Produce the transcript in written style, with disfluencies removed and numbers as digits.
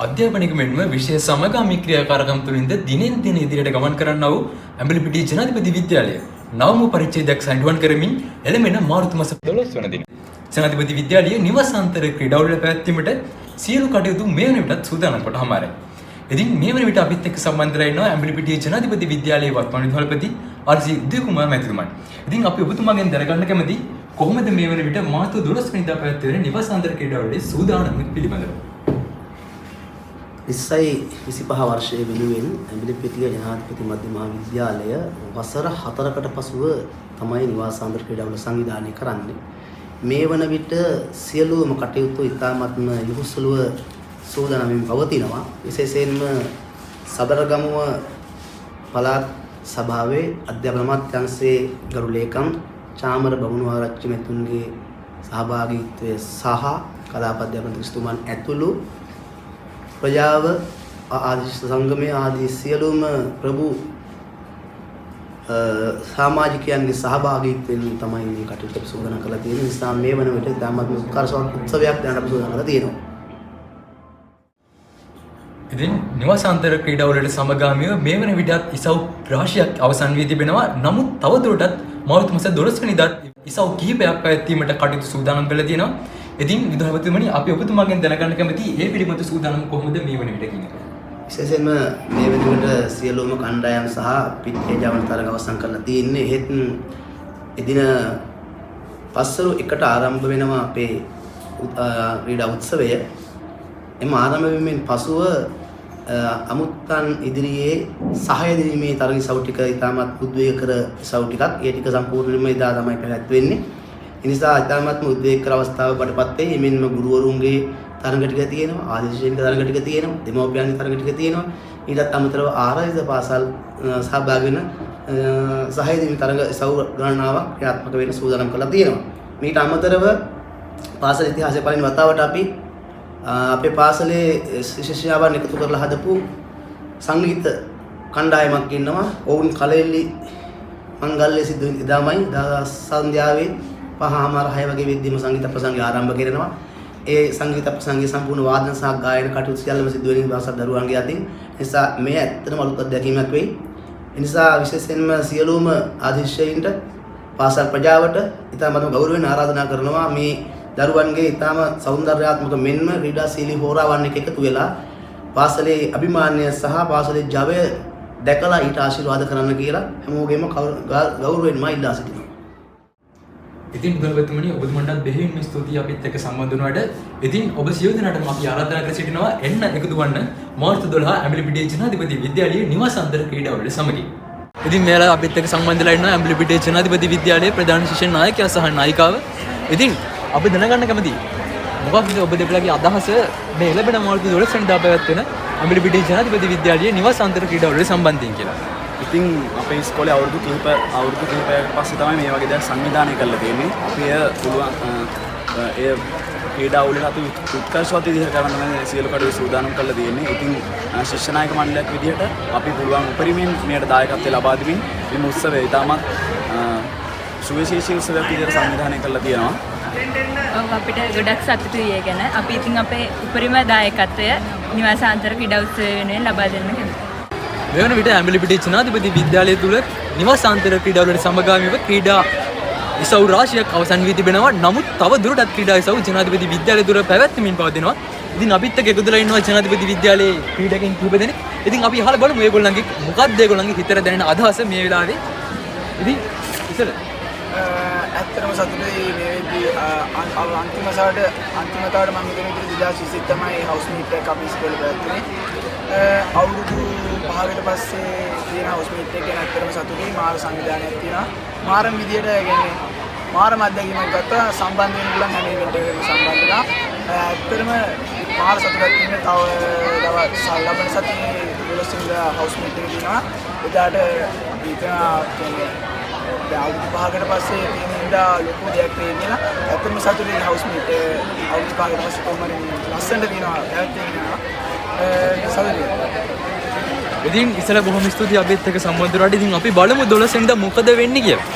අධ්‍යාපනික මෙන්ම විශේෂ සමගාමී ක්‍රියාකාරකම් තුළින්ද දිනෙන් දින ඉදිරියට ගමන් කරන්නා වූ ඇඹිලිපිටිය ජනාධිපති විද්‍යාලය නවම පරිච්ඡේදයක් සම්ඩුවන් කරමින් එළඹෙන මාර්තු මාස 12 වන දින ජනාධිපති විද්‍යාලයේ නිවාසාන්තර ක්‍රීඩාවල පැවැත්වීමට සියලු කටයුතු මේ වන විටත් සූදානම් කොට හමාරයි. ඉතින් මේ වන විට අපිත් එක්ක සම්බන්ධ වෙලා ඉන්නවා ඇඹිලිපිටිය ජනාධිපති විද්‍යාලයේ වර්තමාන විදුහල්පති ආර්.සී. උදය කුමාර මැතිතුමන්. ඉතින් අපි ඔබතුමාගෙන් දැනගන්න කැමති කොහොමද මේ වන විට මාර්තු 12 වෙනිදා පැවැත්වෙන නිවාසාන්තර ක්‍රීඩාවලේ සූදානම පිළිබඳව. 25 වර්ෂයේ වෙනුවෙන් ඇඹිලිපිටිය ජනාධිපති මධ්‍ය මහාවිද්‍යාලය වසර 4කට පසුව තමයි නිවාසාන්තර ක්‍රීඩාවල සංවිධානය කරන්නේ. මේ වන විට සියලුම කටයුතු ඉතාමත්ම යහුසුලුව සූදානම්ව පවතිනවා. විශේෂයෙන්ම සබරගමුව පළාත් සභාවේ අධ්‍යාපන අමාත්‍යාංශයේ ගරු ලේකම් චාමර බමුණුආරච්චි මැතිතුන්ගේ සහභාගීත්වය සහ කලාප අධ්‍යාපන තුමන් ඇතුළු ප්‍රජාව ආදී සංගමයේ ආදී සියලුම ප්‍රභු සමාජිකයන්ගේ සහභාගීත්වයෙන් තමයි මේ කටයුතු සූදානම් කරලා තියෙන්නේ. නිසා මේ වන විට දාමත් උත්කර්ෂවත් උත්සවයක් දැනට අපි සූදානම් කරලා තියෙනවා. ඉතින් නිවාසාන්තර ක්‍රීඩාවලට සමගාමීව මේ වන විටත් ඉසව් රාශියක් අවසන් වී තිබෙනවා. නමුත් තවදුරටත් මාර්තු මාස 12 වෙනිදා ඉසව් කිහිපයක් පැවැත්වීමට කටයුතු සූදානම් කරලා තියෙනවා. ඉතින් විදුහල්පතිතුමනි අපි ඔබතුමාගෙන් දැනගන්න කැමති මේ පිළිබඳ සූදානම් කොහොමද මේ වන විට කියන එක. විශේෂයෙන්ම මේ වෙනකොට සියලුම කණ්ඩායම් සහ පිටේ ජවන තරග අවසන් කරලා තියෙන්නේ. එහෙත් එදින පස්වරු එකට ආරම්භ වෙනවා අපේ ක්‍රීඩා උත්සවය. එම ආරම්භ වීමෙන් පසුව අමුත්තන් ඉදිරියේ සහාය දීමේ තරග ඉසව් ටික ඉතාමත් උද්වේගකර ඉසව් ටිකක් ඒ ටික සම්පූර්ණයෙන්ම එදා තමයි පැවැත්වෙන්නේ. ඒ නිසා ඉතාමත්ම උද්වේගකර අවස්ථාවකටපත් වෙයි. මෙන්නම ගුරුවරුන්ගේ තරඟ ටික තියෙනවා, ආදේශික තරඟ ටික තියෙනවා, දෙමව්පියන්ගේ තරඟ ටික තියෙනවා. ඊටත් අමතරව ආරාධිත පාසල් සහභාගී වෙන සහාය දීමේ තරඟ ඉසව් ගණනාවක් ක්‍රියාත්මක වෙන්න සූදානම් කරලා තියෙනවා. මීට අමතරව පාසල් ඉතිහාසයේ පළවෙනි වතාවට අපි අපේ පාසලේ ශිෂ්‍යයන් එකතු කරලා හදපු සංගීත කණ්ඩායමක් ඉන්නවා. ඔවුන් කලෙල්ලි මංගල්‍ය සිද්ධ වෙන ඉදාමයි සන්ධ්‍යාවේ 5:06 වගේ වෙද්දීම සංගීත ප්‍රසංගය ආරම්භ කරනවා. ඒ සංගීත ප්‍රසංගයේ සම්පූර්ණ වාදන සහ ගායන කටයුතු සියල්ලම සිදු වෙන භාෂා දරුවන්ගේ අතින්. නිසා මේ ඇත්තටම අලුත් අත්දැකීමක් වෙයි. ඒ නිසා විශේෂයෙන්ම සියලුම ආදිශයන්ට පාසල් ප්‍රජාවට ඉතාමත් ගෞරවයෙන් ආරාධනා කරනවා මේ දරුවන්ගේ ඉතාම සෞන්දර්යාත්මක මෙන්ම ක්‍රීඩාශීලී හෝරාවන් එක එකතු වෙලා පාසලේ අභිමානය සහ පාසලේ ජවය දැකලා ඊට ආශිර්වාද කරන්න කියලා හැමෝගෙම ගෞරවයෙන්ම ඉල්ලා සිටිනවා. ඉතින් විදුහල්පතිතුමනි ඔබතුමන්ටත් බෙහෙවින්ම ස්තුතියි අපිත් එක්ක සම්බන්ධ වුණාට. ඉතින් ඔබ සියලු දෙනාටම අපි ආරාධනා කර සිටිනවා එන්න එකතු වන්න මාර්තු 12 ඇඹිලිපිටිය ජනාධිපති විද්‍යාලයේ නිවාසාන්තර ක්‍රීඩාවලට සමගින්. ඉතින් මෙයාලා අපිත් එක්ක සම්බන්ධ වෙලා ඉන්නවා ඇඹිලිපිටිය ජනාධිපති විද්‍යාලයේ ප්‍රධාන ශිෂ්‍ය නායකයා සහ නායිකාව. ඉතින් අපි දැනගන්න කැමතියි මොකක්ද ඔබ දෙපළගේ අදහස මේ ලැබෙන මාර්තු 12 වෙනිදා පැවැත්වෙන ඇඹිලිපිටිය ජනාධිපති විද්‍යාලයේ නිවාසාන්තර ක්‍රීඩාවලට සම්බන්ධයෙන් කියලා. ඉතින් අපේ ඉස්කෝලේ අවුරුදු කිහිපයක් පස්සේ තමයි මේ වගේ දෙයක් සංවිධානය කරලා තියෙන්නේ. අපි ඒ ක්‍රීඩා වලින් අපි උත්කර්ෂවත් විදිහට කරන්න තමයි සියලු කටයුතු සූදානම් කරලා තියෙන්නේ. ඉතින් ශිෂ්‍ය නායක මණ්ඩලයක් විදිහට අපි පුළුවන් උපරිමයෙන් මේකට දායකත්වය ලබා දෙමින් මේ උත්සවය ඉතාමත් සුවිශේෂී උත්සවයක් විදිහට සංවිධානය කරලා තියෙනවා. අපිට ගොඩක් සතුටුයි ඒ ගැන. අපි ඉතින් අපේ උපරිම දායකත්වය නිවාසාන්තර ක්‍රීඩා උත්සවය වෙනුවෙන් ලබා දෙන්න කැමතියි. මේ වන විට ඇඹිලිපිටිය ජනාධිපති විද්‍යාලය තුල නිවාසාන්තර ක්‍රීඩාවලට සමගාමීව ක්‍රීඩා ඉසව් රාශියක් අවසන් වී තිබෙනවා. නමුත් තව දුරටත් ක්‍රීඩා ඉසව් ජනාධිපති විද්‍යාලය තුල පැවැත්වීමින් පවතිනවා. ඉතින් අපිත් එක්ක එකතුලා ඉන්නවා ජනාධිපති විද්‍යාලයේ ක්‍රීඩකයන් කිහිප දෙනෙක්. ඉතින් අපි අහලා බලමු මේගොල්ලන්ගේ මොකක්ද ඒගොල්ලන්ගේ හිතට දැනෙන අදහස මේ වෙලාවේ. ඉතින් ඉතල ඇත්තටම සතුටුයි මේ වෙද්දී අන්තිමතාවට මම හිතන විදිහට 2020 තමයි හවුස් මීට් එක අපි ඉස්කෝලේ පැවැත්තුනේ. අවුරුදු 5කට පස්සේ තියෙන හවුස් මීට් එක ගැන ඇත්තටම සතුටුයි. මාර සංවිධානයක් තියෙනවා. මාරම විදියට කියන්නේ මාරම අත්දැකීමක් ගත්තා. සම්බන්ධ වෙන්න පුළුවන් හැම ඉවෙන්ට් එකකටම සම්බන්ධ වෙලා. ඇත්තටම මාර සතුටක් තියෙන තව දවස් ලබන සතියේ 12 වෙනිදා හවුස් මීට් එක තියෙනවා. එදාට අපි හිතනවා කියන්නේ අවුරුදු 5කට පස්සේ තියෙන ඉඳා ලොකු දෙයක් වෙයි කියලා. ඇත්තටම සතුටින් හවුස් මීට් අවුරුදු 5කට පස්සේ කොහොමද ලස්සනට තියෙනවා පැවැත්වෙනවා. සතුටුයි. ඉතින් ඉතල බොහොම ස්තුතියි අපිත් එක්ක සම්බන්ධ වුණාට. ඉතින් අපි බලමු 12 වෙනිදා මොකද වෙන්නේ කියලා.